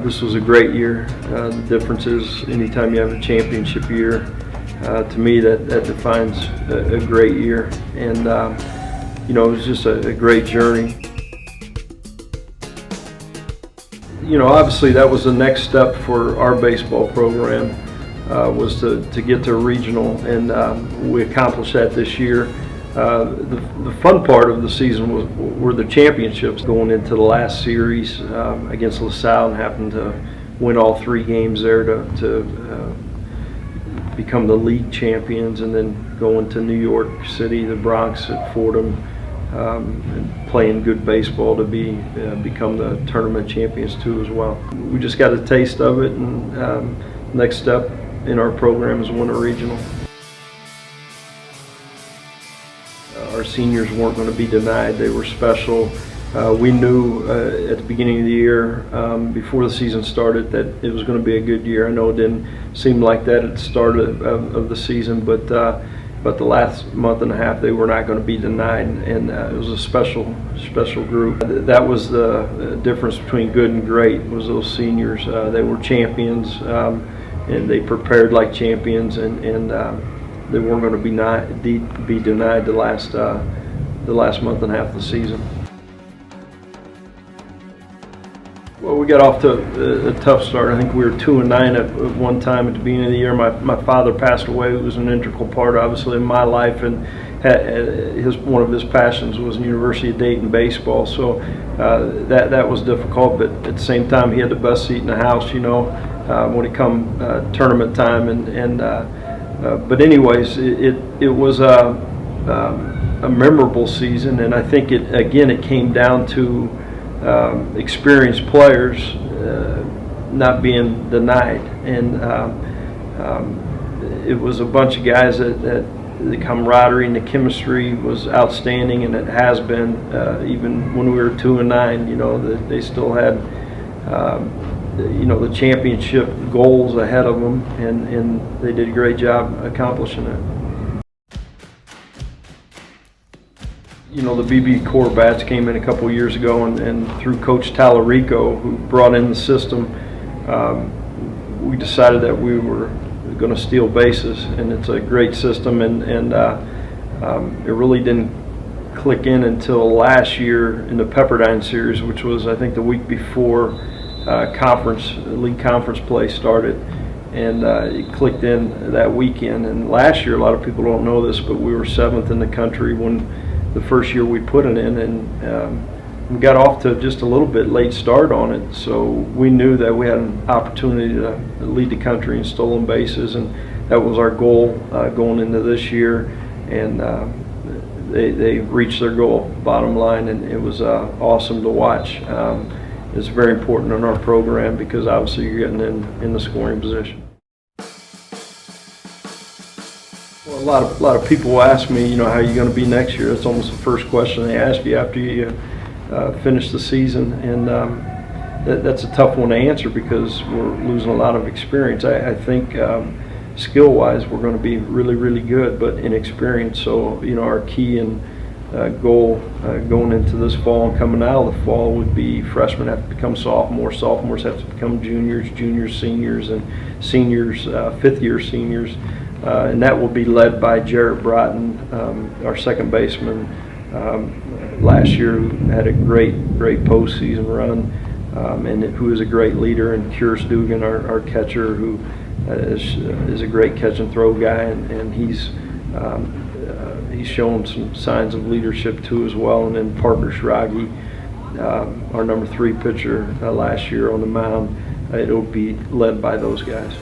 This was a great year. The difference is anytime you have a championship year, to me that defines a great year. And it was just a great journey. Obviously that was the next step for our baseball program, was to get to a regional, and we accomplished that this year. The fun part of the season were the championships, going into the last series against LaSalle and having to win all 3 games there to become the league champions, and then going to New York City, the Bronx at Fordham, and playing good baseball to become the tournament champions too as well. We just got a taste of it, and next step in our program is win a regional. Our seniors weren't going to be denied. They were special. We knew at the beginning of the year, before the season started, that it was going to be a good year. I know it didn't seem like that at the start of the season, but the last month and a half they were not going to be denied, and it was a special group. That was the difference between good and great, was those seniors. They were champions, and they prepared like champions, and they weren't going to be denied the last month and a half of the season. Well, we got off to a tough start. I think we were 2-9 at one time at the beginning of the year. My father passed away, who was an integral part, obviously, in my life, and one of his passions was University of Dayton baseball. So that was difficult, but at the same time, he had the best seat in the house, when it come tournament time. But anyways, it was a memorable season, and I think it came down to experienced players not being denied, and it was a bunch of guys that the camaraderie and the chemistry was outstanding, and it has been even when we were 2-9. That they still had the championship goals ahead of them, and they did a great job accomplishing it. The BB Core bats came in a couple years ago, and through Coach Tallarico, who brought in the system, we decided that we were going to steal bases, and it's a great system, and it really didn't click in until last year in the Pepperdine series, which was, I think, the week before league conference play started, and it clicked in that weekend. And last year, a lot of people don't know this, but we were 7th in the country when the first year we put it in, and we got off to just a little bit late start on it. So we knew that we had an opportunity to lead the country in stolen bases, and that was our goal going into this year. And they reached their goal, bottom line, and it was awesome to watch. It's very important in our program because obviously you're getting in the scoring position. Well, a lot of people ask me, how are you going to be next year? That's almost the first question they ask you after you finish the season, and that's a tough one to answer because we're losing a lot of experience. I think skill-wise we're going to be really, really good, but inexperienced. So our key and goal going into this fall and coming out of the fall would be freshmen have to become sophomores, sophomores have to become juniors, juniors seniors, and seniors fifth-year seniors. And that will be led by Jarrett Broughton, our second baseman. Last year had a great postseason run, and who is a great leader, and Curious Dugan, our catcher, who is a great catch and throw guy, and he's shown some signs of leadership too as well. And then Parker Schrage, our number 3 pitcher last year on the mound, it'll be led by those guys.